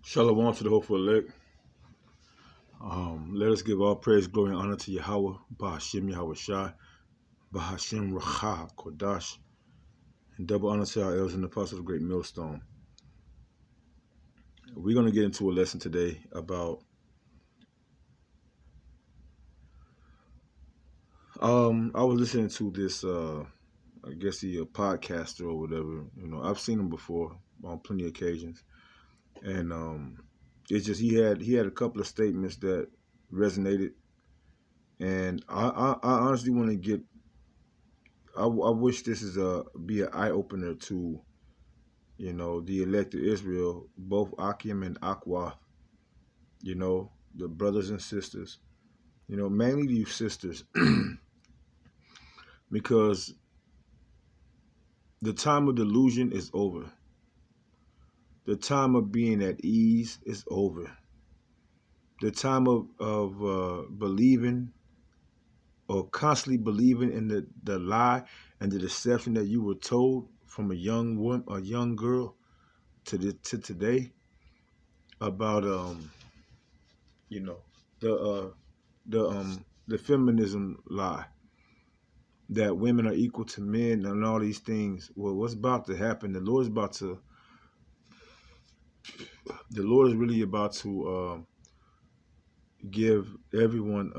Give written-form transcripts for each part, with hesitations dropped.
Shalom to the hopeful elect. Let us give all praise, glory, and honor to Yahweh, Bahashim Yahweh Shai, Bahashim Racha Kodash, and double honor to our elders and apostles of the Great Millstone. We're going to get into a lesson today about I was listening to this I guess he a podcaster or whatever. I've seen him before on plenty of occasions. And it's just he had a couple of statements that resonated, and I honestly want to get. I wish this is be an eye opener to the elect of Israel, both Akim and Akwa. The brothers and sisters. Mainly you sisters, because the time of delusion is over. The time of being at ease is over. The time of believing or constantly believing in the lie and the deception that you were told from a young woman, a young girl, to today about you know the feminism lie that women are equal to men and all these things. Well, what's about to happen? The Lord is really about to give everyone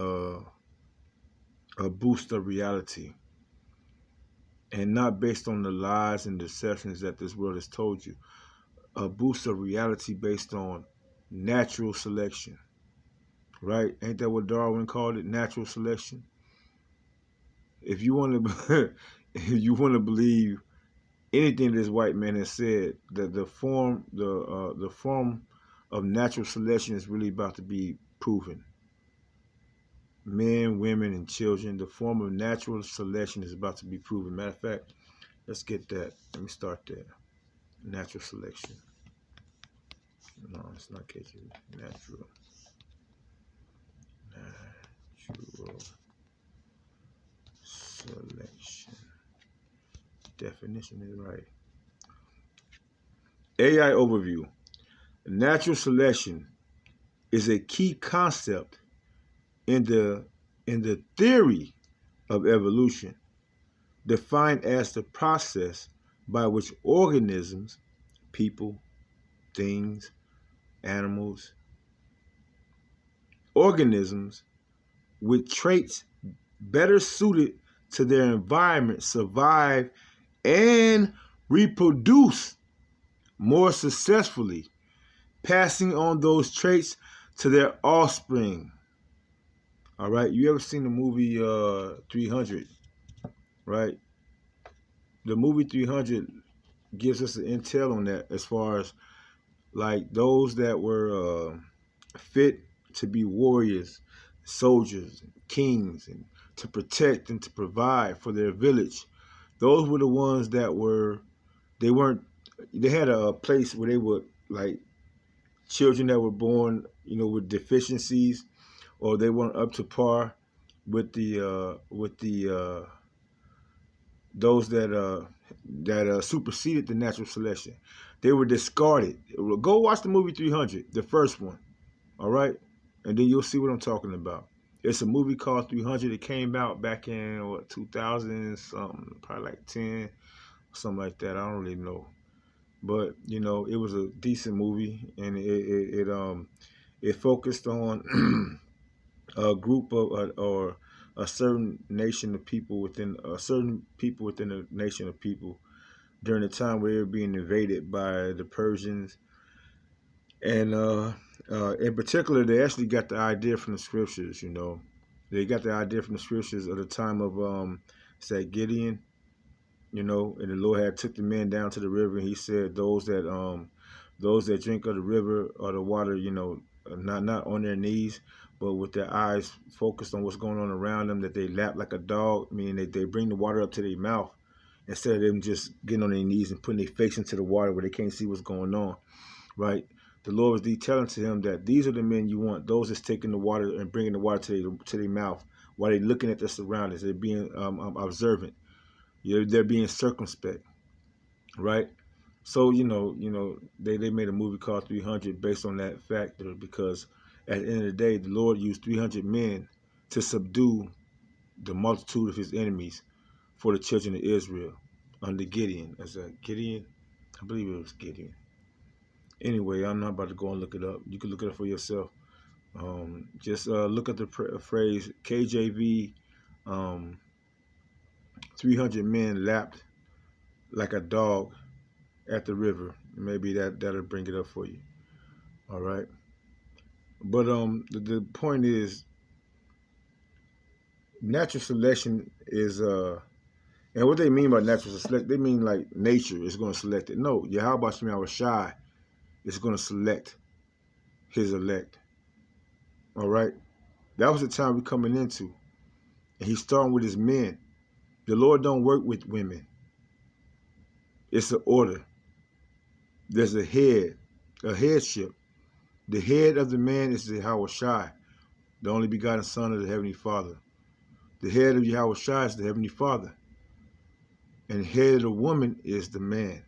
a boost of reality, and not based on the lies and deceptions that this world has told you. A boost of reality based on natural selection, right? Ain't that what Darwin called it? Natural selection. If you want to, if you want to believe anything this white man has said, that the form of natural selection is really about to be proven. Men, women, and children, the form of natural selection is about to be proven. Matter of fact, let's get that. Let me start there. Natural selection. No, it's not KJV. Natural selection. Definition is right. AI overview. Natural selection is a key concept in the theory of evolution, defined as the process by which organisms, people, things, animals, organisms with traits better suited to their environment survive and reproduce more successfully, passing on those traits to their offspring. All right, you ever seen the movie 300, right? The movie 300 gives us an intel on that, as far as like those that were fit to be warriors, soldiers, kings, and to protect and to provide for their village. Those were the ones that they had a place where they would, like, children that were born, with deficiencies, or they weren't up to par with the those that superseded the natural selection. They were discarded. Go watch the movie 300, the first one, all right? And then you'll see what I'm talking about. It's a movie called 300. It came out back in 2000 something, probably like 10, something like that. I don't really know, but it was a decent movie, and it focused on a group of or a certain nation of people within a nation of people during the time where they were being invaded by the Persians. And in particular, they actually got the idea from the scriptures. They got the idea from the scriptures of the time of say Gideon. And the Lord had took the men down to the river, and He said, those that drink of the river or the water, not on their knees, but with their eyes focused on what's going on around them, that they lap like a dog, meaning that they bring the water up to their mouth instead of them just getting on their knees and putting their face into the water where they can't see what's going on, right? The Lord was detailing to him that these are the men you want, those that's taking the water and bringing the water to their mouth while they're looking at their surroundings. They're being observant. They're being circumspect, right? So they made a movie called 300 based on that factor, because at the end of the day, the Lord used 300 men to subdue the multitude of his enemies for the children of Israel under Gideon. As a Gideon, I believe it was Gideon. Anyway, I'm not about to go and look it up. You can look it up for yourself. Just look at the phrase KJV. 300 men lapped like a dog at the river. Maybe that'll bring it up for you. All right. But the point is, natural selection is and what they mean by natural selection, they mean like nature is going to select it. No, Yahweh Shemi Shai is going to select his elect. All right. That was the time we're coming into, and he's starting with his men. The Lord don't work with women. It's an order. There's a head, a headship. The head of the man is the Yahweh Shai, the only begotten Son of the Heavenly Father. The head of Yahweh Shai is the Heavenly Father. And the head of the woman is the man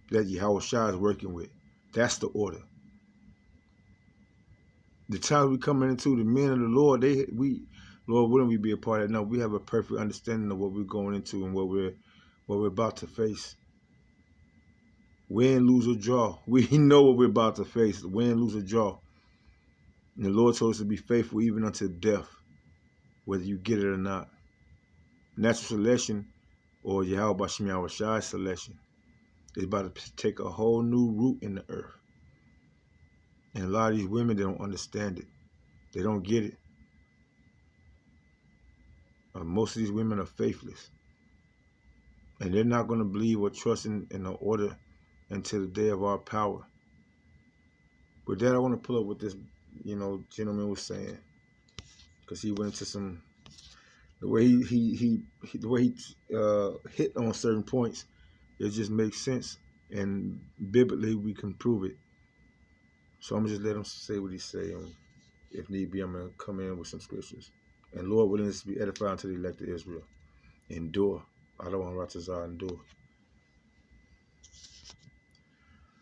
that Yahweh Shai is working with. That's the order. The time we coming into, the men of the Lord, Lord, wouldn't we be a part of that? No, we have a perfect understanding of what we're going into and what we're about to face. Win, lose, or draw. We know what we're about to face. Win, lose, or draw. And the Lord told us to be faithful even unto death, whether you get it or not. Natural selection, or Yahweh Shemi Shai selection, is about to take a whole new root in the earth. And a lot of these women, they don't understand it. They don't get it. Most of these women are faithless. And they're not going to believe or trust in the order until the day of our power. With that, I want to pull up what this, gentleman was saying, because he went into the way he hit on certain points. It just makes sense, and biblically we can prove it. So I'm gonna just let him say what he say, and if need be, I'm gonna come in with some scriptures. And Lord willing, this be edifying to the elect of Israel. Endure. I don't want Ratazar endure.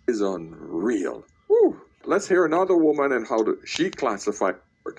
Is unreal. Whew. Let's hear another woman and how she classified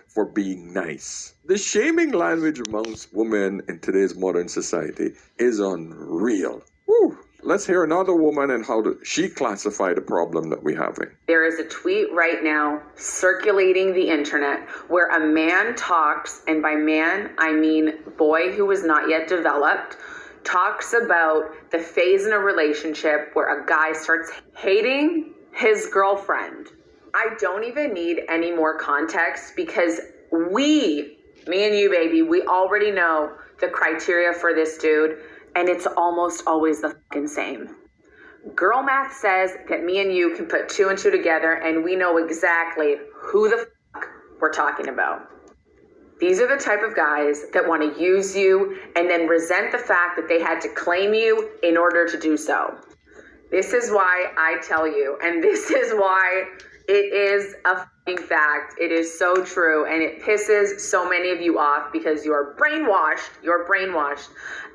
for being nice. The shaming language amongst women in today's modern society is unreal. Whew. Let's hear another woman and how she classified the problem that we're having. There is a tweet right now circulating the internet where a man talks, and by man I mean boy who is not yet developed, talks about the phase in a relationship where a guy starts hating his girlfriend. I don't even need any more context, because me and you, baby, we already know the criteria for this dude, and it's almost always the fucking same. Girl math says that me and you can put 2 and 2 together, and we know exactly who the fuck we're talking about. These are the type of guys that want to use you and then resent the fact that they had to claim you in order to do so. This is why I tell you, and this is why it is a fucking fact. It is so true, and it pisses so many of you off because you're brainwashed. You're brainwashed.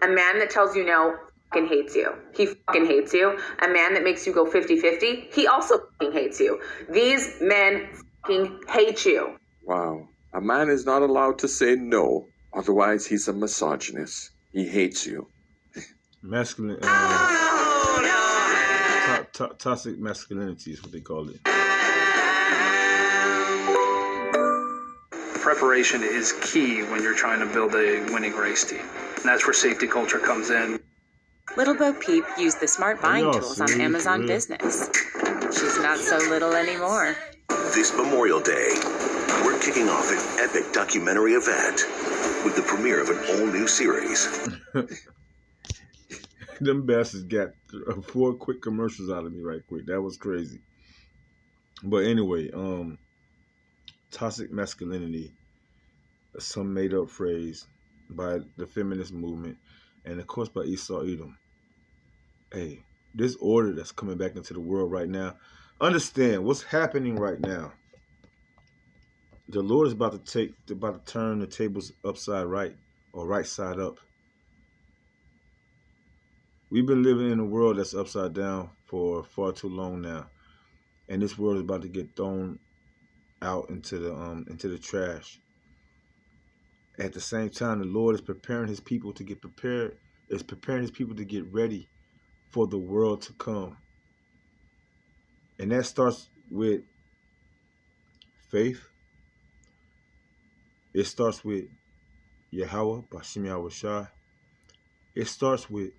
A man that tells you no fucking hates you. He fucking hates you. A man that makes you go 50-50, he also fucking hates you. These men fucking hate you. Wow. A man is not allowed to say no, otherwise he's a misogynist. He hates you. Masculine, toxic masculinity is what they call it. Preparation is key when you're trying to build a winning race team. And that's where safety culture comes in. Little Bo Peep used the smart buying tools on Amazon Business. She's not so little anymore. This Memorial Day, we're kicking off an epic documentary event with the premiere of an all-new series. Them bastards got 4 quick commercials out of me right quick. That was crazy. But anyway, toxic masculinity, some made-up phrase by the feminist movement, and of course by Esau Edom. Hey, this order that's coming back into the world right now, understand what's happening right now. The Lord is about to turn the tables upside right, or right side up. We've been living in a world that's upside down for far too long now, and this world is about to get thrown out into the trash. At the same time, the Lord is preparing His people to get prepared. Is preparing His people to get ready for the world to come, and that starts with faith. It starts with Yahweh, Bashim Yahushua. It starts with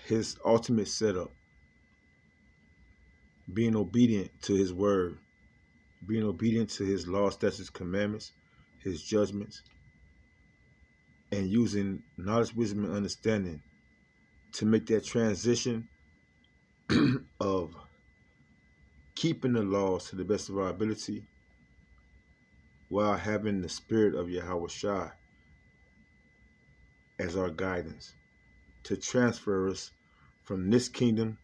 His ultimate setup, being obedient to His word, being obedient to His law, statutes, commandments, His judgments, and using knowledge, wisdom, and understanding to make that transition of keeping the laws to the best of our ability while having the spirit of Yahweh Shai as our guidance to transfer us from this kingdom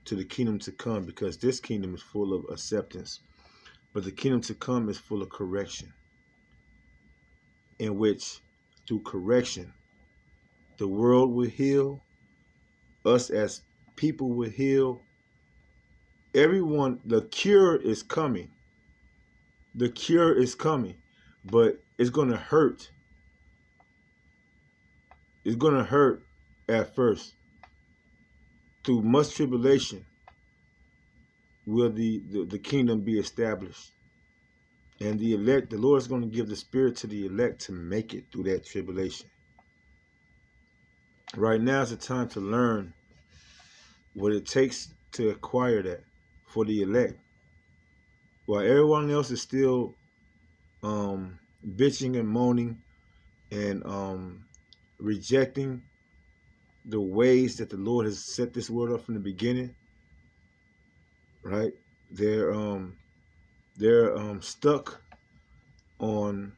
to the kingdom to come, because this kingdom is full of acceptance, but the kingdom to come is full of correction, in which through correction the world will heal, us as people will heal, everyone. The cure is coming. The cure is coming, but it's going to hurt. It's going to hurt at first. Through much tribulation will the kingdom be established. And the elect, the Lord is going to give the spirit to the elect to make it through that tribulation. Right now is the time to learn what it takes to acquire that for the elect. While everyone else is still bitching and moaning and rejecting the ways that the Lord has set this world up from the beginning, right? They're stuck on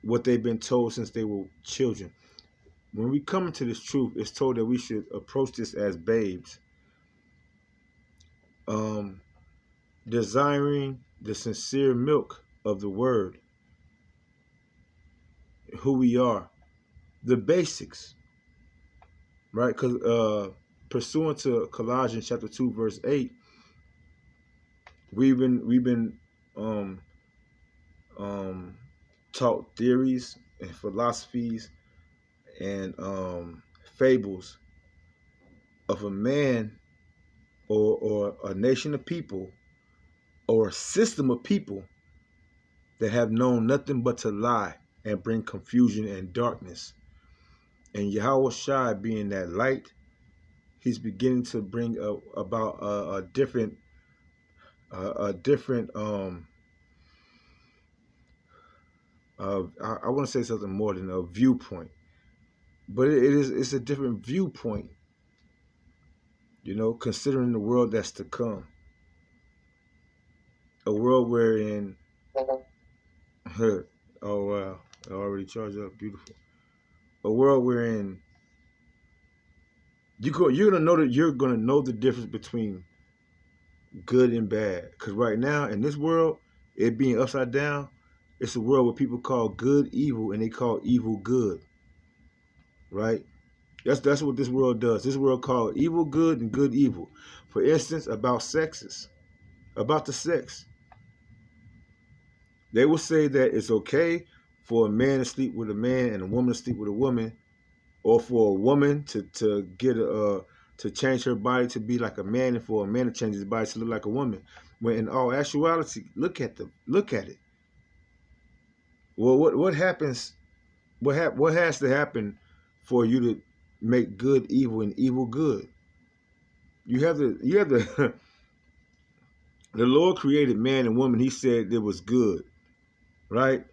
what they've been told since they were children. When we come into this truth, it's told that we should approach this as babes, desiring the sincere milk of the word, who we are, the basics, right? Because pursuant to Colossians chapter 2 verse 8, we've been taught theories and philosophies and fables of a man or a nation of people or a system of people that have known nothing but to lie and bring confusion and darkness. And Yahweh Shai being that light, He's beginning to bring about a different I want to say something more than a viewpoint, but it's a different viewpoint, considering the world that's to come. A world wherein, oh wow, I already charged up, beautiful. A world wherein you're gonna know the difference between good and bad. Because right now in this world, it being upside down, it's a world where people call good evil and they call evil good. Right? That's what this world does. This world calls evil good and good evil. For instance, about the sex. They will say that it's okay for a man to sleep with a man and a woman to sleep with a woman, or for a woman to get to change her body to be like a man, and for a man to change his body to look like a woman. When in all actuality, look at it. Well, what happens? What has to happen for you to make good evil and evil good? You have the the Lord created man and woman. He said it was good, right?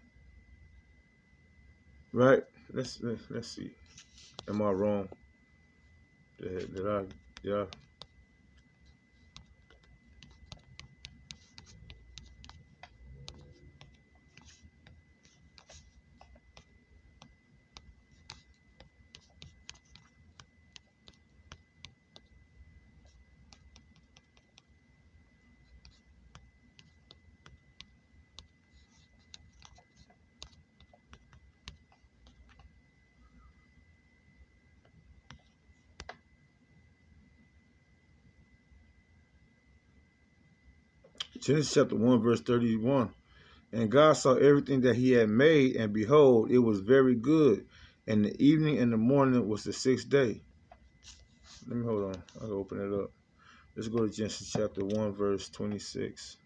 Right? Let's see. Am I wrong? Did I? Genesis chapter 1, verse 31. And God saw everything that he had made, and behold, it was very good. And the evening and the morning was the sixth day. Let me hold on. I'll open it up. Let's go to Genesis chapter 1, verse 26.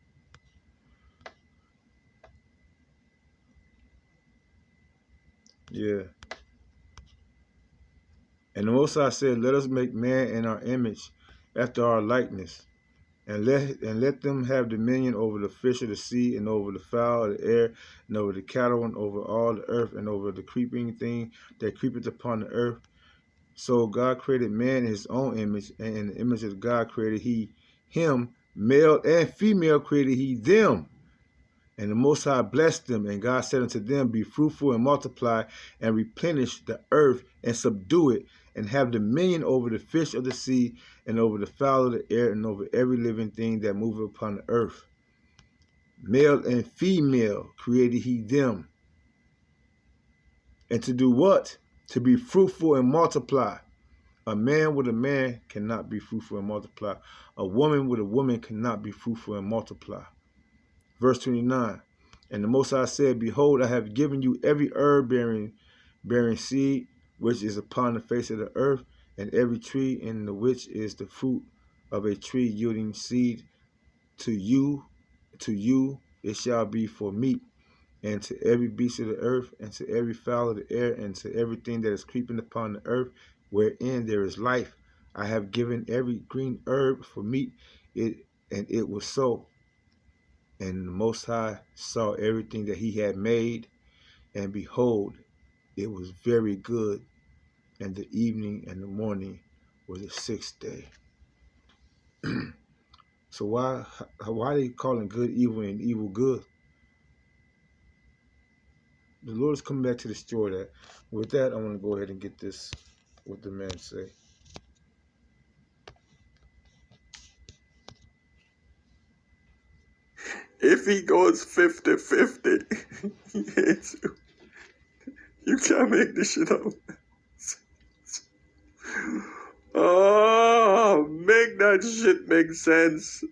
Yeah. And the Most High said, let us make man in our image, after our likeness, and let them have dominion over the fish of the sea, and over the fowl of the air, and over the cattle, and over all the earth, and over the creeping thing that creepeth upon the earth. So God created man in his own image, and in the image of God created he him, male and female created he them. And the Most High blessed them, and God said unto them, be fruitful and multiply, and replenish the earth, and subdue it, and have dominion over the fish of the sea, and over the fowl of the air, and over every living thing that moveth upon the earth. Male and female created he them. And to do what? To be fruitful and multiply. A man with a man cannot be fruitful and multiply. A woman with a woman cannot be fruitful and multiply. Verse 29. And the Most High said, behold, I have given you every herb bearing seed, which is upon the face of the earth, and every tree in the which is the fruit of a tree yielding seed. To you it shall be for meat, and to every beast of the earth, and to every fowl of the air, and to everything that is creeping upon the earth, wherein there is life. I have given every green herb for meat, and it was so. And the Most High saw everything that he had made, and behold, it was very good. And the evening and the morning was the sixth day. So why are they calling good evil and evil good? The Lord is coming back to destroy that. With that, I want to go ahead and get this, what the man say. If he goes 50-50, yes, you can't make this shit up. Oh, make that shit make sense.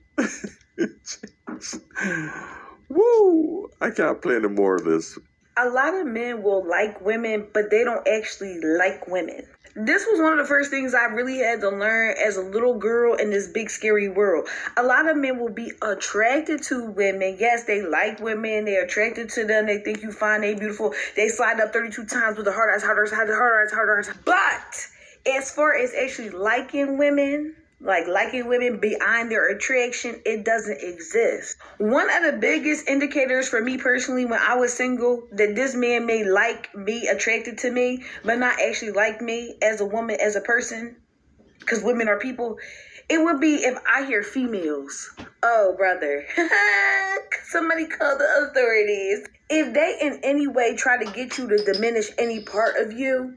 Woo! I can't play no more of this. A lot of men will like women, but they don't actually like women. This was one of the first things I really had to learn as a little girl in this big scary world. A lot of men will be attracted to women. Yes, they like women. They're attracted to them. They think you fine. They beautiful. They slide up 32 times with the hard eyes. But as far as actually liking women, like liking women beyond their attraction, it doesn't exist. One of the biggest indicators for me personally when I was single that this man may like me, attracted to me, but not actually like me as a woman, as a person, because women are people, it would be if I hear females. Oh, brother. Somebody call the authorities. If they in any way try to get you to diminish any part of you,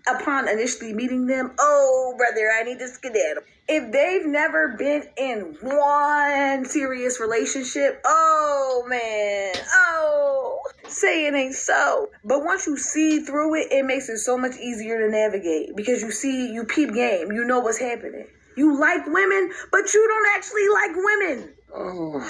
upon initially meeting them, oh, brother, I need to skedaddle. If they've never been in one serious relationship, oh, man, say it ain't so. But once you see through it, it makes it so much easier to navigate because you peep game, you know what's happening. You like women, but you don't actually like women. Oh,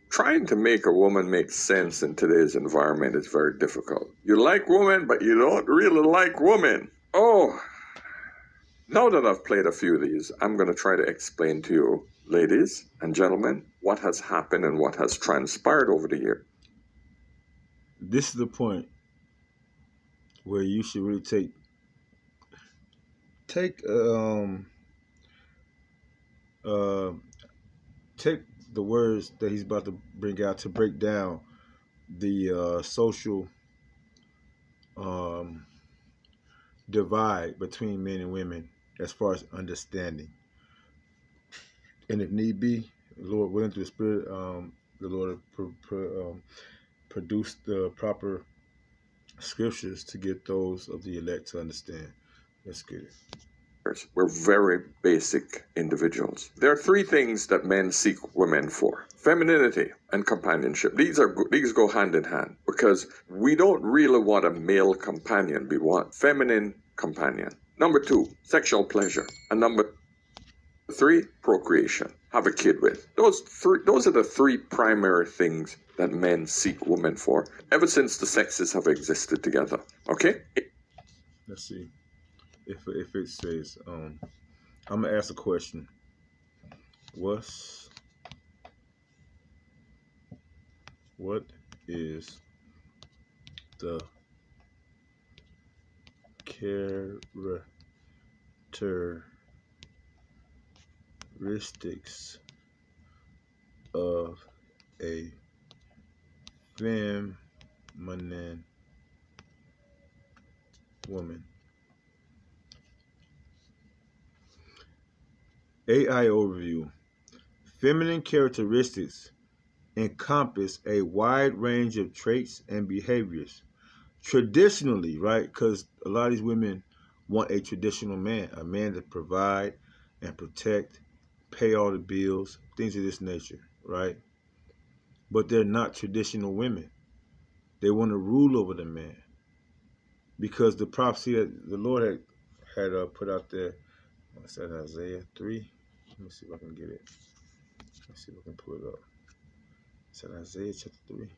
trying to make a woman make sense in today's environment is very difficult. You like women, but you don't really like women. Oh, now that I've played a few of these, I'm going to try to explain to you, ladies and gentlemen, what has happened and what has transpired over the year. This is the point where you should really take the words that he's about to bring out to break down the social divide between men and women as far as understanding. And if need be, the Lord willing through the Spirit, the Lord produce the proper scriptures to get those of the elect to understand. Let's get it. We're very basic individuals. There are three things that men seek women for: femininity and companionship. These go hand in hand because we don't really want a male companion. We want feminine companion. Number two, sexual pleasure. And number 3, procreation. Have a kid with. Those are the 3 primary things that men seek women for ever since the sexes have existed together. Okay? Let's see if it says. I'm gonna ask a question. What is the characteristics of a feminine woman? AI overview. Feminine characteristics encompass a wide range of traits and behaviors. Traditionally, right? Because a lot of these women want a traditional man, a man to provide and protect, pay all the bills, things of this nature, right? But they're not traditional women. They want to rule over the man because the prophecy that the Lord had put out there. What's that? Isaiah 3. Let me see if I can get it. Let's see if I can pull it up. It's in Isaiah chapter 3.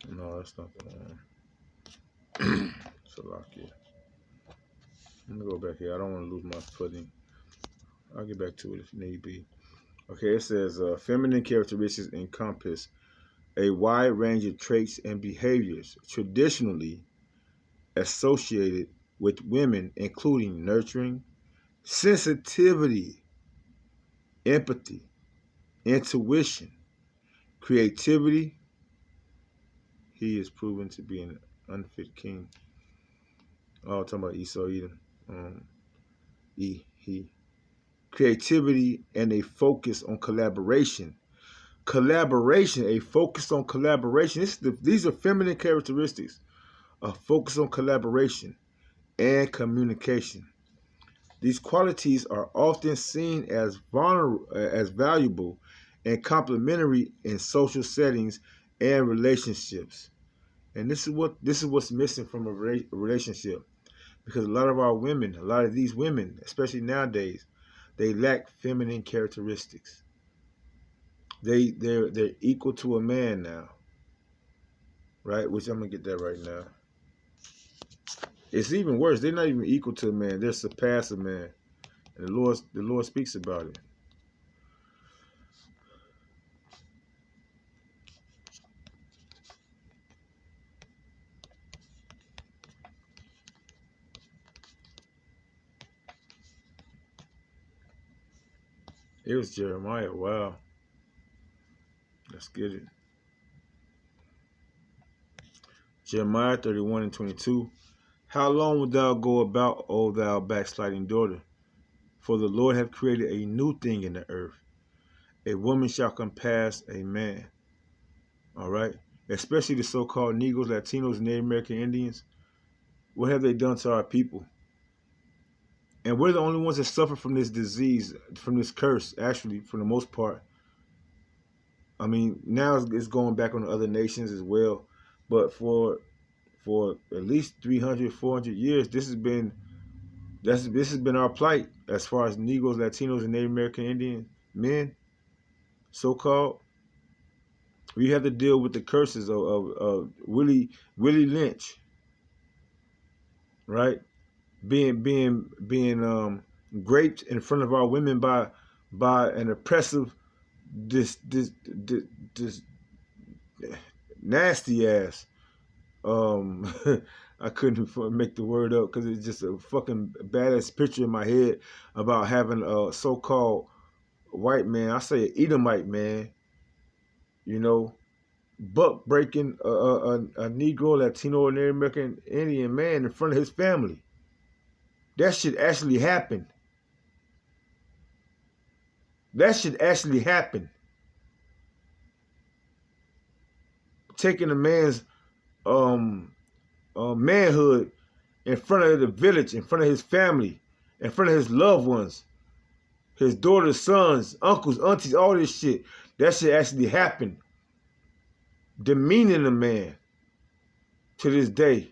No, that's not the one. Salakia. Let me go back here. I don't want to lose my footing. I'll get back to it if need be. Okay, it says feminine characteristics encompass a wide range of traits and behaviors traditionally associated with women, including nurturing, sensitivity, empathy, intuition, creativity. He is proven to be an unfit king. Oh, talking about Esau Edom. He. Creativity and a focus on collaboration. A focus on collaboration. These are feminine characteristics. A focus on collaboration and communication. These qualities are often seen as valuable and complementary in social settings and relationships. And this is what's missing from a relationship, because a lot of these women, especially nowadays, they lack feminine characteristics. They're equal to a man now, right? Which I'm gonna get that right now. It's even worse. They're not even equal to a man. They're surpass a man, and the Lord speaks about it. It was Jeremiah. Wow. Let's get it. Jeremiah 31:22. How long wilt thou go about, O thou backsliding daughter? For the Lord hath created a new thing in the earth. A woman shall compass a man. All right? Especially the so-called Negroes, Latinos, and Native American Indians. What have they done to our people? And we're the only ones that suffer from this disease, from this curse, actually, for the most part. I mean, now it's going back on the other nations as well. But for at least 300, 400 years, this has been our plight as far as Negroes, Latinos, and Native American Indian men, so-called. We have to deal with the curses of Willie Lynch, right? Being raped in front of our women by an oppressive, this nasty ass. I couldn't make the word up because it's just a fucking badass picture in my head about having a so-called white man. I say an Edomite man, buck breaking a Negro, Latino, or Native American Indian man in front of his family. That should actually happen. taking a man's manhood in front of the village, in front of his family, in front of his loved ones, his daughters, sons, uncles, aunties, all this shit. That shit actually happened. Demeaning a man to this day.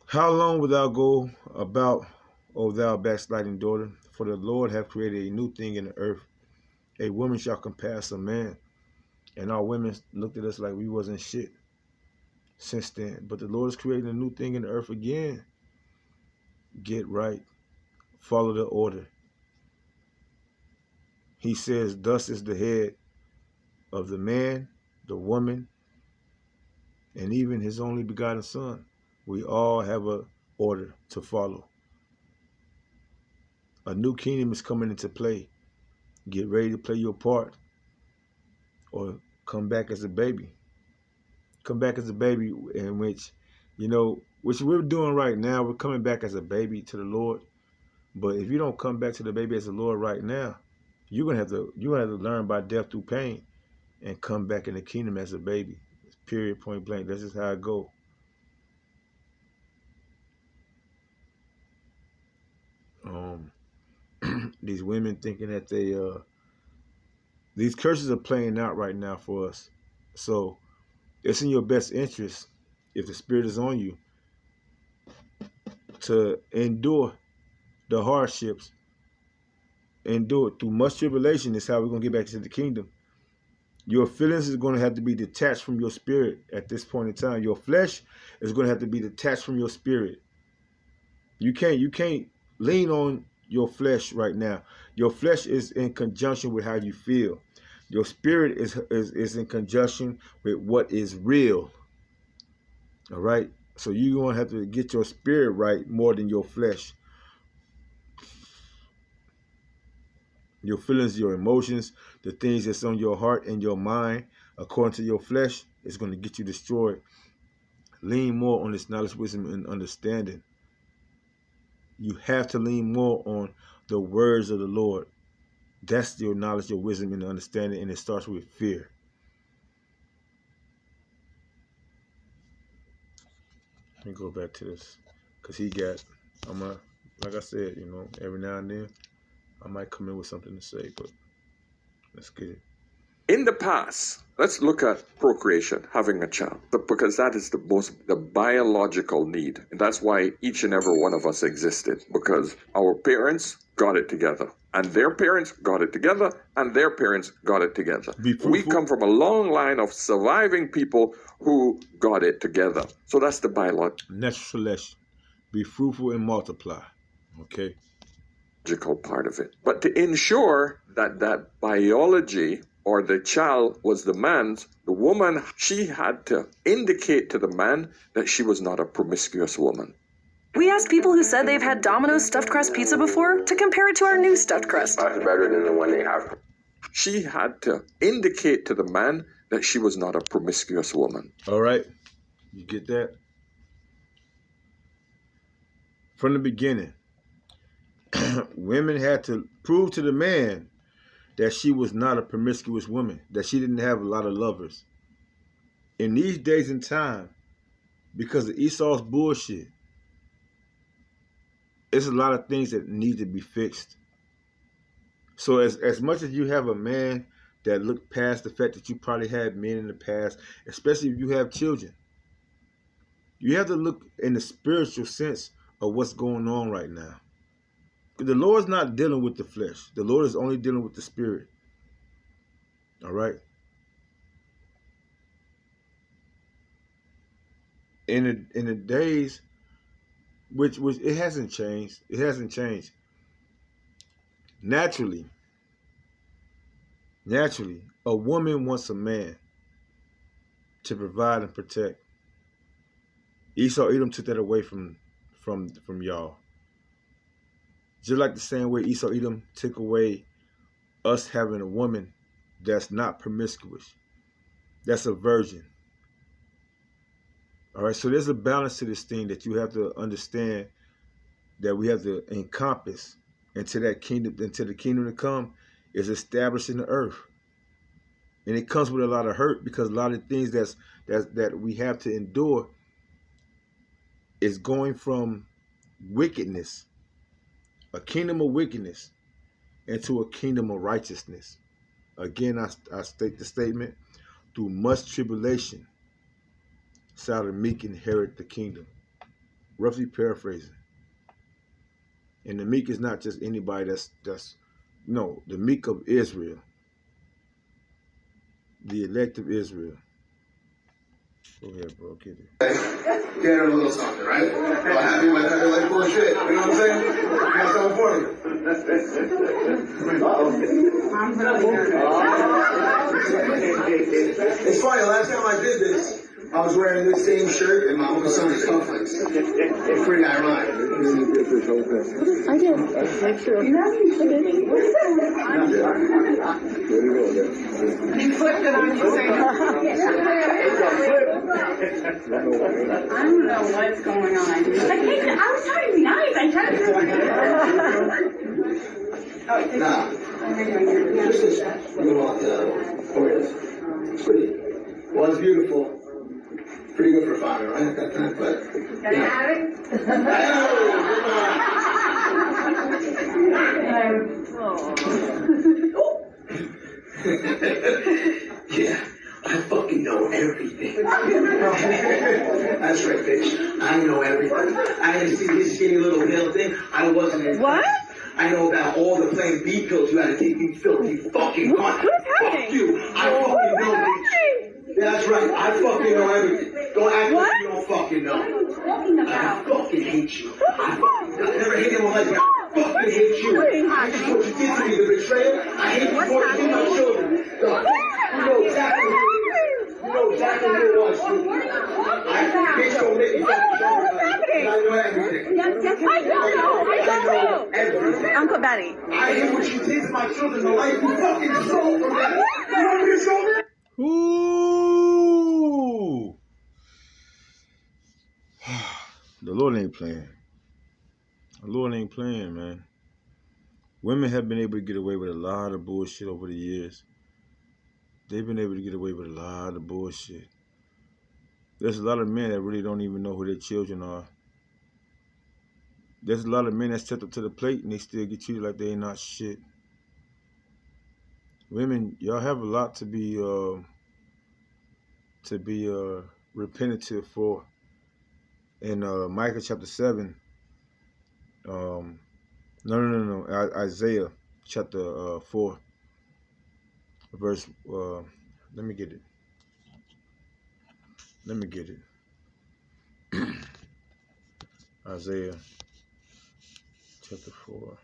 How long wilt thou go about, O thou backsliding daughter? For the Lord hath created a new thing in the earth. A woman shall compass a man. And our women looked at us like we wasn't shit since then. But the Lord is creating a new thing in the earth again. Get right. Follow the order. He says, thus is the head of the man, the woman, and even his only begotten son. We all have an order to follow. A new kingdom is coming into play. Get ready to play your part. Or come back as a baby. Come back as a baby in which, which we're doing right now. We're coming back as a baby to the Lord. But if you don't come back to the baby as the Lord right now, you're gonna have to learn by death through pain and come back in the kingdom as a baby. Period, point blank. That's just how it goes. These women thinking that these curses are playing out right now for us. So it's in your best interest, if the Spirit is on you, to endure the hardships. Endure through much tribulation is how we're going to get back to the kingdom. Your feelings is going to have to be detached from your spirit at this point in time. Your flesh is going to have to be detached from your spirit. You can't lean on your flesh right now. Your flesh is in conjunction with how you feel. Your spirit is in conjunction with what is real. All right? So you're going to have to get your spirit right more than your flesh. Your feelings, your emotions, the things that's on your heart and your mind, according to your flesh, is going to get you destroyed. Lean more on this knowledge, wisdom, and understanding. You have to lean more on the words of the Lord. That's your knowledge, your wisdom, and understanding, and it starts with fear. Let me go back to this, because like I said, every now and then, I might come in with something to say, but let's get it. In the past, let's look at procreation, having a child, because that is the biological need. And that's why each and every one of us existed, because our parents got it together, and their parents got it together, and their parents got it together. We come from a long line of surviving people who got it together. So that's the biological. Natural selection. Be fruitful and multiply. Okay? Part of it. But to ensure that biology or the child was the man's, the woman, she had to indicate to the man that she was not a promiscuous woman. We asked people who said they've had Domino's stuffed crust pizza before to compare it to our new stuffed crust. Much better than the one they have. She had to indicate to the man that she was not a promiscuous woman. All right. You get that? From the beginning, women had to prove to the man that she was not a promiscuous woman, that she didn't have a lot of lovers. In these days and time, because of Esau's bullshit, it's a lot of things that need to be fixed. So as much as you have a man that look past the fact that you probably had men in the past, especially if you have children, you have to look in the spiritual sense of what's going on right now. The Lord's not dealing with the flesh. The Lord is only dealing with the spirit. All right? In the days, which it hasn't changed. It hasn't changed. Naturally, a woman wants a man to provide and protect. Esau, Edom took that away from y'all. Just like the same way Esau, Edom took away us having a woman that's not promiscuous. That's a virgin. All right, so there's a balance to this thing that you have to understand, that we have to encompass into that kingdom, into the kingdom to come. is established in the earth. And it comes with a lot of hurt because a lot of things that we have to endure is going from wickedness, a kingdom of wickedness, into a kingdom of righteousness. Again, I state the statement, through much tribulation shall the meek inherit the kingdom. Roughly paraphrasing. And the meek is not just anybody no, the meek of Israel. The elect of Israel. Go ahead, bro. Get it. Get her a little something, right? Well, happy with her, like bullshit. You know what I'm saying? You got something for me. It's funny, last time I did this, I was wearing this same shirt and my Uncle Sonny's cufflinks. It's pretty ironic. I did. Make sure. You flipped it on your finger. I don't know what's going on. I was trying to be nice. I tried to. Nah. Just this. You want Oreos. It's pretty. Well, it's beautiful. Pretty good for a father, right? But, Can I have it? Yeah, I fucking know everything. That's right, bitch. I know everything. I didn't see this skinny little hill thing. I wasn't in. What? I know about all the plain B pills you had to take, you filthy fucking cunt. Fuck you. I fucking know, bitch. That's right. I fucking know everything. Don't act like you don't fucking know. I fucking hate you. I never hate anyone like you. I fucking hate you. I hate what you did to me, the betrayal. I hate what you did to my children. You know exactly who it was. Bitch, don't make me fucking show you. I know everything. I know everything. Uncle Benny. I hate what you did to my children. The life you fucking stole from them. You want me to show them? Ooh. The Lord ain't playing. The Lord ain't playing, man. Women have been able to get away with a lot of bullshit over the years. They've been able to get away with a lot of bullshit. There's a lot of men that really don't even know who their children are. There's a lot of men that step up to the plate and they still get treated like they ain't not shit. Women, y'all have a lot to be repentative for. In Micah chapter 7, Isaiah chapter 4, verse, let me get it. Isaiah chapter 4.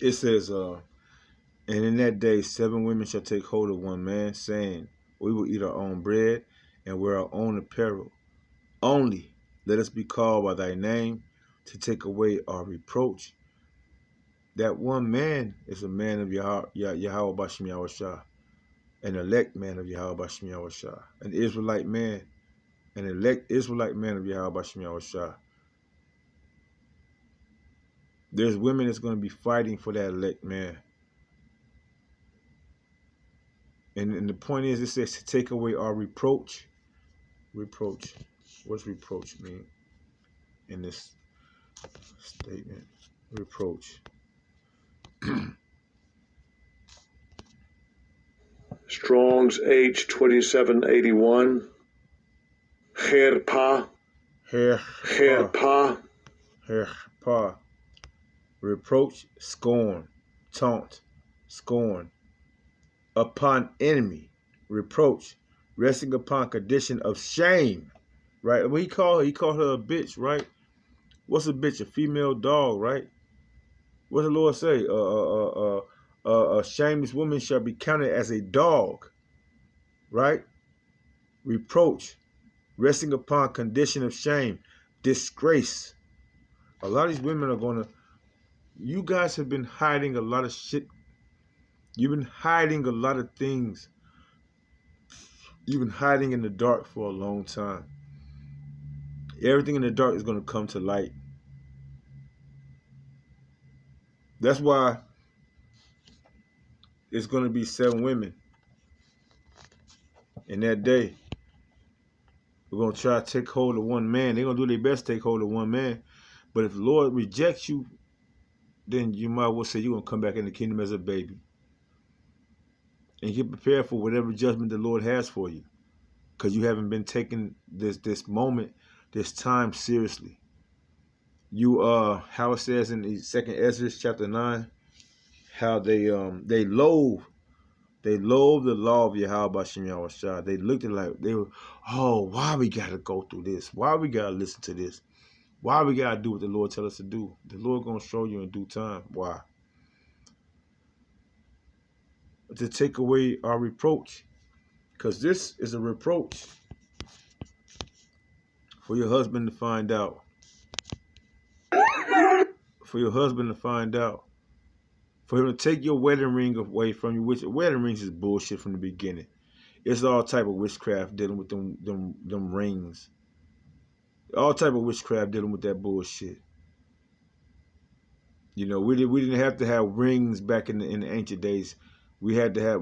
It says, and in that day 7 women shall take hold of one man, saying, we will eat our own bread and wear our own apparel. Only let us be called by thy name to take away our reproach. That one man is a man of Yahweh Bashem Yahushua, an elect man of Yahweh Bashem Yahushua, an Israelite man, an elect Israelite man of Yahweh Bashem Yahushua. There's women that's going to be fighting for that elect man. And the point is, it says to take away our reproach. Reproach. What's reproach mean in this statement? Reproach. Strong's H2781. Herpa. Herpa. Herpa. Reproach, scorn, taunt, scorn. Upon enemy, reproach, resting upon condition of shame. Right? What he called her a bitch, right? What's a bitch? A female dog, right? What does the Lord say? A shameless woman shall be counted as a dog. Right? Reproach, resting upon condition of shame, disgrace. A lot of these women are going to, you guys have been hiding a lot of shit You've been hiding a lot of things. You've been hiding in the dark for a long time. Everything in the dark is going to come to light. That's why it's going to be 7 women in that day. We're going to try to take hold of one man. They're going to do their best to take hold of one man. But if the Lord rejects you, then you might well say you're going to come back in the kingdom as a baby. And get prepared for whatever judgment the Lord has for you. Because you haven't been taking this moment, this time seriously. You how it says in the 2nd Ezra chapter 9, how they loathe the law of Yahweh Shem Yahweh. They looked at it like they were, oh, why we gotta go through this? Why we gotta listen to this? Why we gotta do what the Lord tells us to do? The Lord gonna show you in due time. Why? To take away our reproach. Because this is a reproach for your husband to find out. For your husband to find out. For him to take your wedding ring away from you, which wedding rings is bullshit from the beginning. It's all type of witchcraft dealing with them rings. All type of witchcraft dealing with that bullshit. You know, we didn't have to have rings back in the ancient days. We had a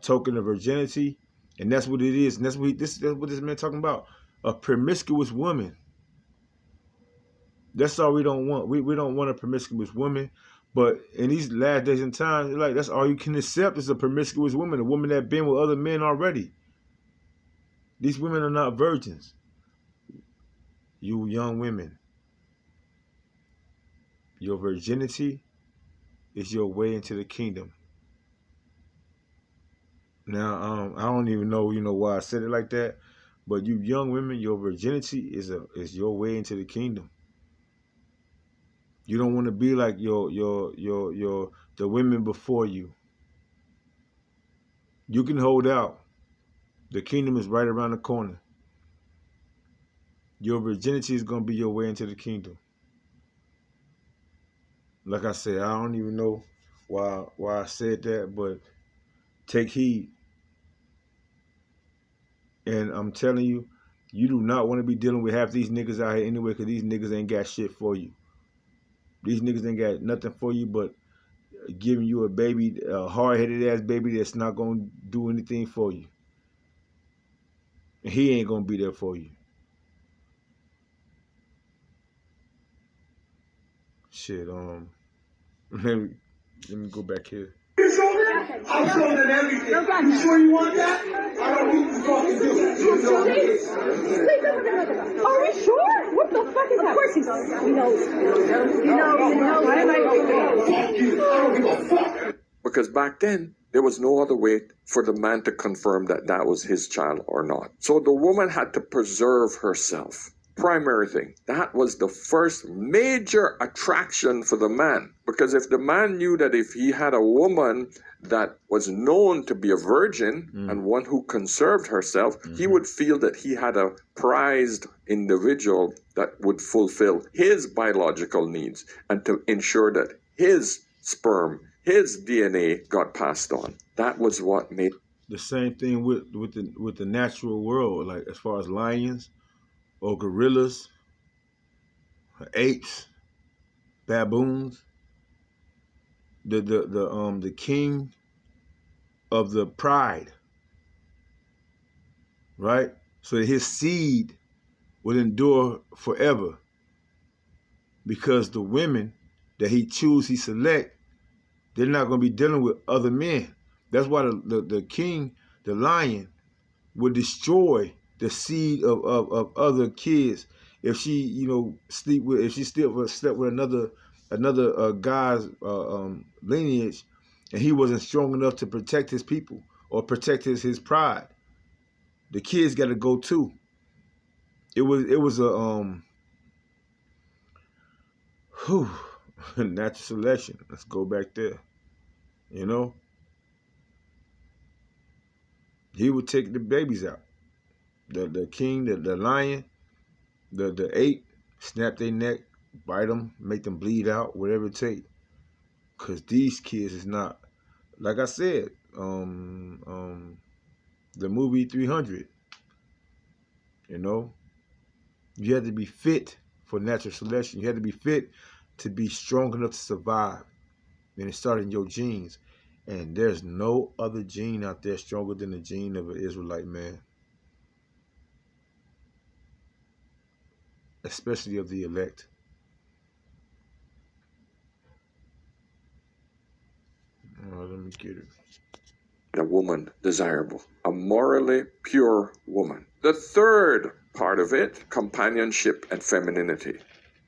token of virginity, and that's what it is. And that's what this man talking about. A promiscuous woman. That's all we don't want. We don't want a promiscuous woman. But in these last days and times, like that's all you can accept is a promiscuous woman, a woman that been with other men already. These women are not virgins. You young women, your virginity is your way into the kingdom. Now, I don't even know, why I said it like that, but you young women, your virginity is your way into the kingdom. You don't want to be like the women before you. You can hold out. The kingdom is right around the corner. Your virginity is going to be your way into the kingdom. Like I said, I don't even know why I said that, but take heed. And I'm telling you, you do not want to be dealing with half these niggas out here anyway, because these niggas ain't got shit for you. These niggas ain't got nothing for you but giving you a baby, a hard-headed ass baby that's not going to do anything for you. And he ain't going to be there for you. Shit, let me go back here. I'm showing them everything. You sure you want that? I don't need to fucking do it. Are we sure? What the fuck is that? Of course he knows. He knows. Why am I fuck you? I don't give a fuck. Because back then, there was no other way for the man to confirm that that was his child or not. So the woman had to preserve herself. Primary thing. That was the first major attraction for the man. Because if the man knew that if he had a woman that was known to be a virgin and one who conserved herself, he would feel that he had a prized individual that would fulfill his biological needs and to ensure that his sperm, his DNA got passed on. That was what made the same thing with the natural world, like as far as lions or gorillas, apes, baboons. The king of the pride, right? So that his seed will endure forever, because the women that he select, they're not going to be dealing with other men. That's why the king, the lion, would destroy the seed of other kids if she, slept with another guy's lineage, and he wasn't strong enough to protect his people or protect his pride. The kids got to go too. It was a natural selection. Let's go back there. He would take the babies out. The king, the lion, the ape, snap their neck, bite them, make them bleed out, whatever it takes. Because these kids is not, like I said, the movie 300, you know, you had to be fit for natural selection. You had to be fit to be strong enough to survive. And it started in your genes. And there's no other gene out there stronger than the gene of an Israelite man. Especially of the elect. Let me get it. A woman desirable, a morally pure woman. The third part of it, companionship and femininity.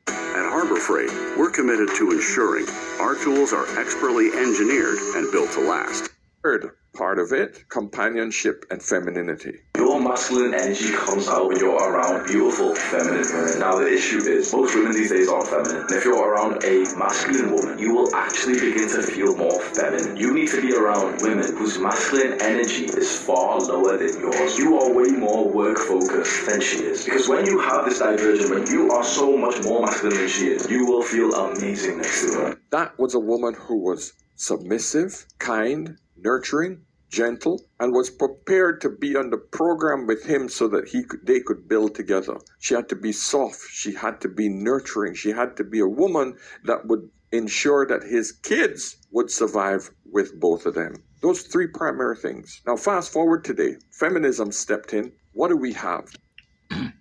At Harbor Freight, we're committed to ensuring our tools are expertly engineered and built to last. Third part of it, companionship and femininity. Your masculine energy comes out when you're around beautiful, feminine women. Now the issue is, most women these days aren't feminine. And if you're around a masculine woman, you will actually begin to feel more feminine. You need to be around women whose masculine energy is far lower than yours. You are way more work focused than she is. Because when you have this diversion, when you are so much more masculine than she is, you will feel amazing next to her. That was a woman who was submissive, kind, nurturing, gentle, and was prepared to be on the program with him so that they could build together. She had to be soft. She had to be nurturing. She had to be a woman that would ensure that his kids would survive with both of them. Those three primary things. Now, fast forward today. Feminism stepped in. What do we have? I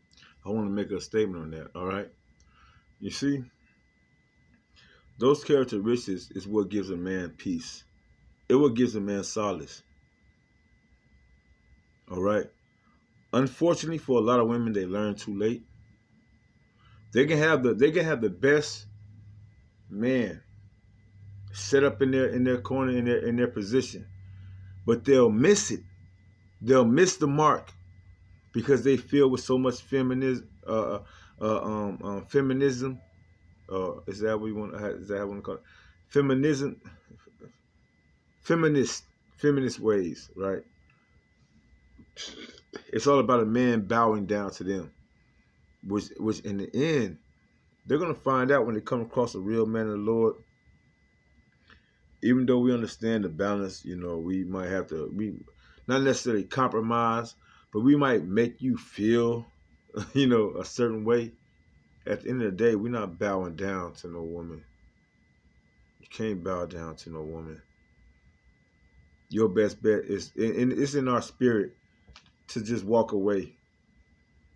want to make a statement on that, all right? You see, those characteristics is what gives a man peace. It what gives a man solace. All right. Unfortunately, for a lot of women, they learn too late. They can have the best man set up in their corner, in their position, but they'll miss it. They'll miss the mark because they feel with so much feminism. Feminism. Is that what you want? Is that how you want to call it? Feminism. Feminist ways, right? It's all about a man bowing down to them, which in the end, they're gonna find out when they come across a real man of the Lord. Even though we understand the balance, you know, we might have to, not necessarily compromise, but we might make you feel, you know, a certain way. At the end of the day, we're not bowing down to no woman. You can't bow down to no woman. Your best bet is, and it's in our spirit to just walk away.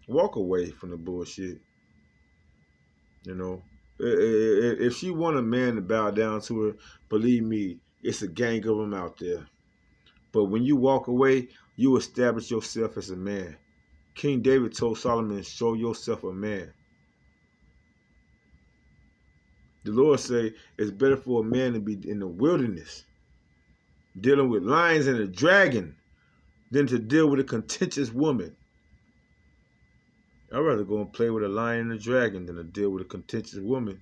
Walk away from the bullshit. You know, if she want a man to bow down to her, believe me, it's a gang of them out there. But when you walk away, you establish yourself as a man. King David told Solomon, show yourself a man. The Lord say it's better for a man to be in the wilderness, dealing with lions and a dragon, than to deal with a contentious woman. I'd rather go and play with a lion and a dragon than to deal with a contentious woman.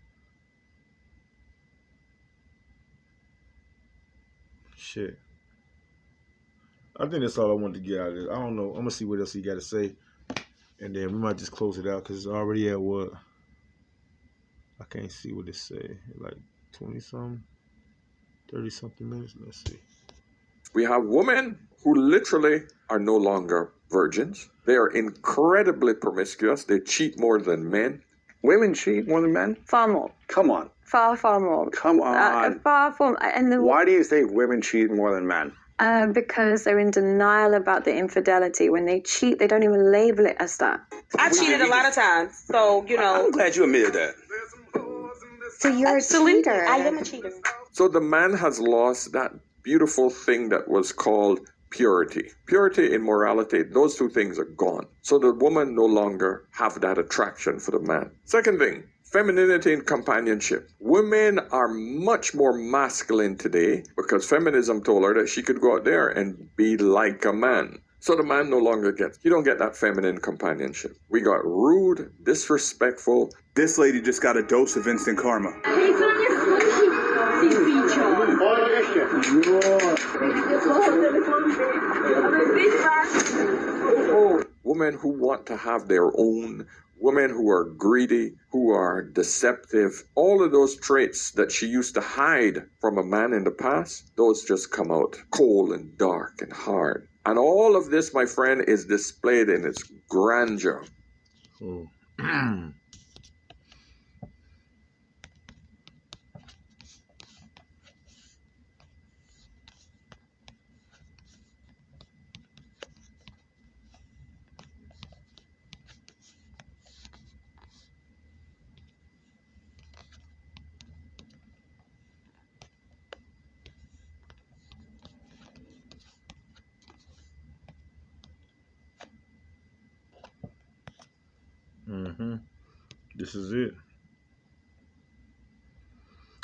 Shit. I think that's all I wanted to get out of this. I don't know. I'm going to see what else he got to say. And then we might just close it out because it's already at what? I can't see what it say. Like 20-something, 30-something minutes. Let's see. We have women who literally are no longer virgins. They are incredibly promiscuous. They cheat more than men. Women cheat more than men? Far more. Come on. Far, far more. Come on. Far from. And why do you think women cheat more than men? Because they're in denial about the infidelity. When they cheat, they don't even label it as that. I cheated a lot of times, so, you know. I'm glad you admitted that. So you're a cheater. I am a cheater. So the man has lost that beautiful thing that was called purity. Purity and morality, those two things are gone. So the woman no longer have that attraction for the man. Second thing, femininity and companionship. Women are much more masculine today because feminism told her that she could go out there and be like a man. So the man no longer gets, you don't get that feminine companionship. We got rude, disrespectful. This lady just got a dose of instant karma. Women who want to have their own women who are greedy, who are deceptive, all of those traits that she used to hide from a man in the past, those just come out cold and dark and hard. And all of this, my friend, is displayed in its grandeur. Oh. This is it.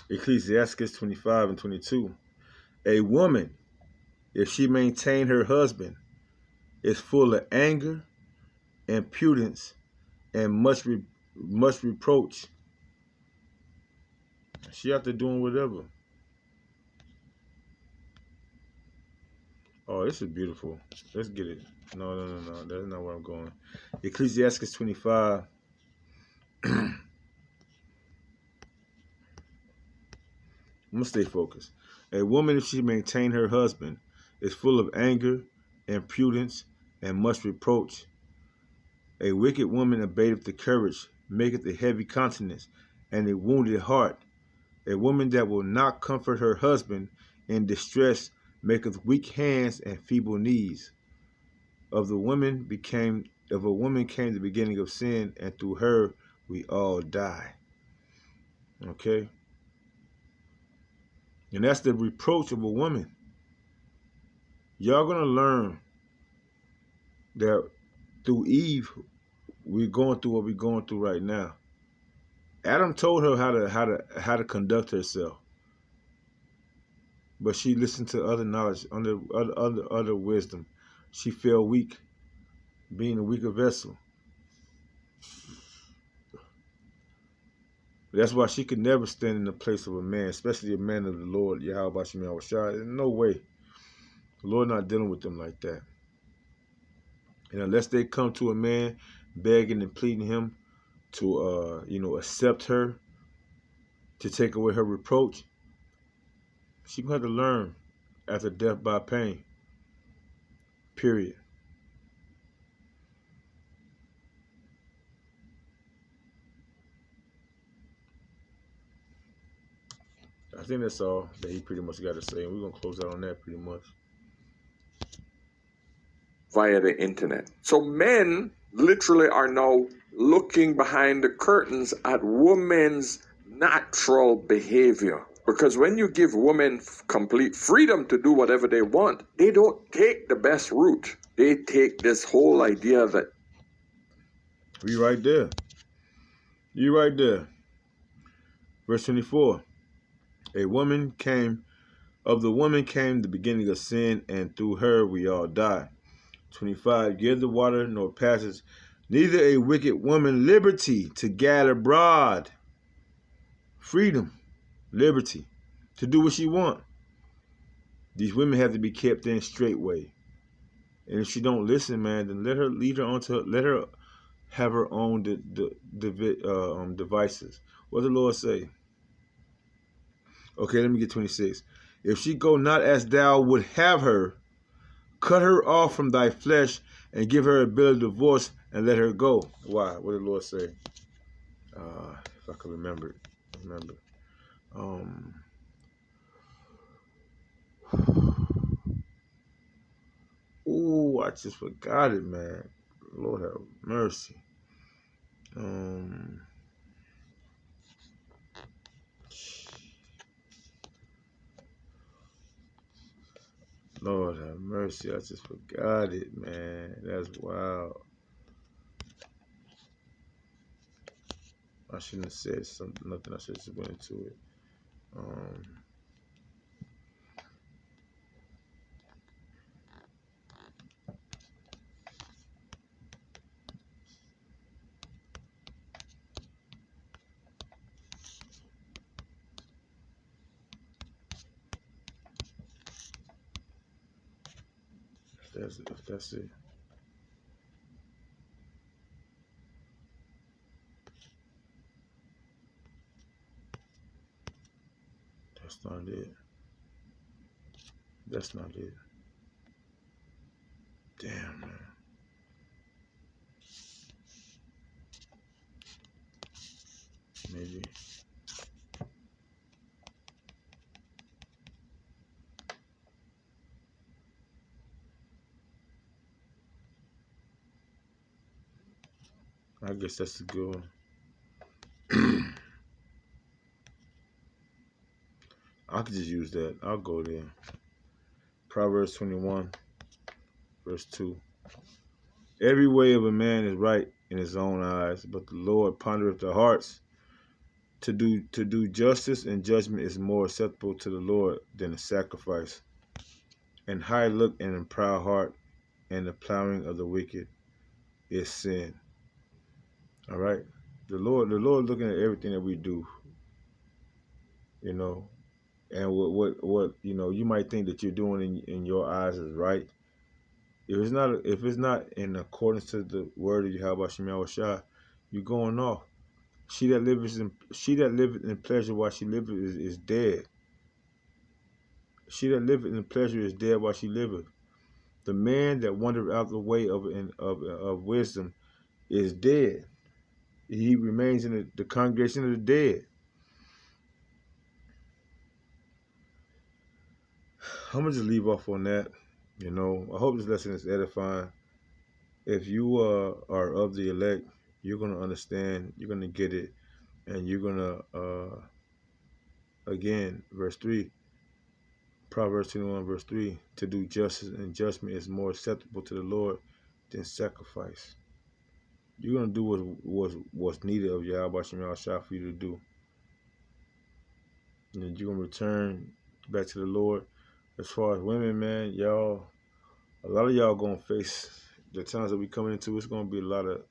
Ecclesiastes 25 and 22. A woman, if she maintain her husband, is full of anger, impudence, and much reproach. She out there doing whatever. Oh, this is beautiful. Let's get it. No. That's not where I'm going. Ecclesiastes 25. I'm going to stay focused. A woman, if she maintain her husband, is full of anger, impudence, and much reproach. A wicked woman abateth the courage, maketh a heavy countenance, and a wounded heart. A woman that will not comfort her husband in distress maketh weak hands and feeble knees. Of a woman came the beginning of sin, and through her we all die. Okay? And that's the reproach of a woman. Y'all gonna learn that through Eve, we're going through what we're going through right now. Adam told her how to conduct herself, but she listened to other knowledge, other wisdom. She fell weak, being a weaker vessel. That's why she could never stand in the place of a man, especially a man of the Lord, Yahweh Shem Yahushua. No way. The Lord not dealing with them like that. And unless they come to a man begging and pleading him to accept her, to take away her reproach, she gonna have to learn after death by pain. Period. I think that's all that he pretty much got to say, and we're gonna close out on that pretty much. Via the internet. So men literally are now looking behind the curtains at women's natural behavior. Because when you give women complete freedom to do whatever they want, they don't take the best route. They take this whole idea that... You right there. You right there. Verse 24. Of the woman came the beginning of sin, and through her we all die. 25. Give the water nor passage, neither a wicked woman liberty to gad abroad. Freedom, liberty, to do what she want. These women have to be kept in straight way. And if she don't listen, man, then let her have her own devices. What does the Lord say? Okay, let me get 26. If she go not as thou would have her, cut her off from thy flesh and give her a bill of divorce and let her go. Why? What did the Lord say? If I could remember. Ooh, I just forgot it, man. Lord have mercy. Lord have mercy. I just forgot it, man. That's wild. I shouldn't have said nothing. I should have just went into it. If that's it. not it. That's not it. Damn, man. Maybe. I guess that's a good one. I could just use that. I'll go there. Proverbs 21, verse 2. Every way of a man is right in his own eyes, but the Lord pondereth the hearts. To do justice and judgment is more acceptable to the Lord than a sacrifice. And high look and a proud heart, and the plowing of the wicked is sin. All right, the Lord looking at everything that we do. You know, and what you might think that you're doing in your eyes is right. If it's not in accordance to the word of Yahweh Shem Yahushua, you're going off. She that liveth in pleasure while she liveth is dead. She that liveth in pleasure is dead while she liveth. The man that wandereth out the way of wisdom is dead. He remains in the congregation of the dead. I'm gonna just leave off on that. You know, I hope this lesson is edifying. If you are of the elect, you're gonna understand. You're gonna get it, and you're gonna again, verse 3. Proverbs 21, verse 3, to do justice and judgment is more acceptable to the Lord than sacrifice. You're going to do what's needed of Yahweh Shem Yahushua for you to do. And you're going to return back to the Lord. As far as women, man, y'all, a lot of y'all going to face the times that we coming into. It's going to be a lot of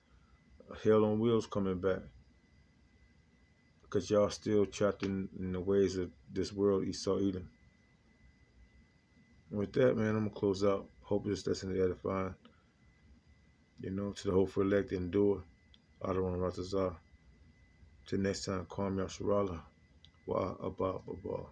hell on wheels coming back. Because y'all still trapped in the ways of this world, Esau, Edom. With that, man, I'm going to close out. Hope this lesson is edifying. You know, to the hopeful elect, endure. Adawan Ratazar. Till next time, Kwame Yasharala. Wa Abba Abba.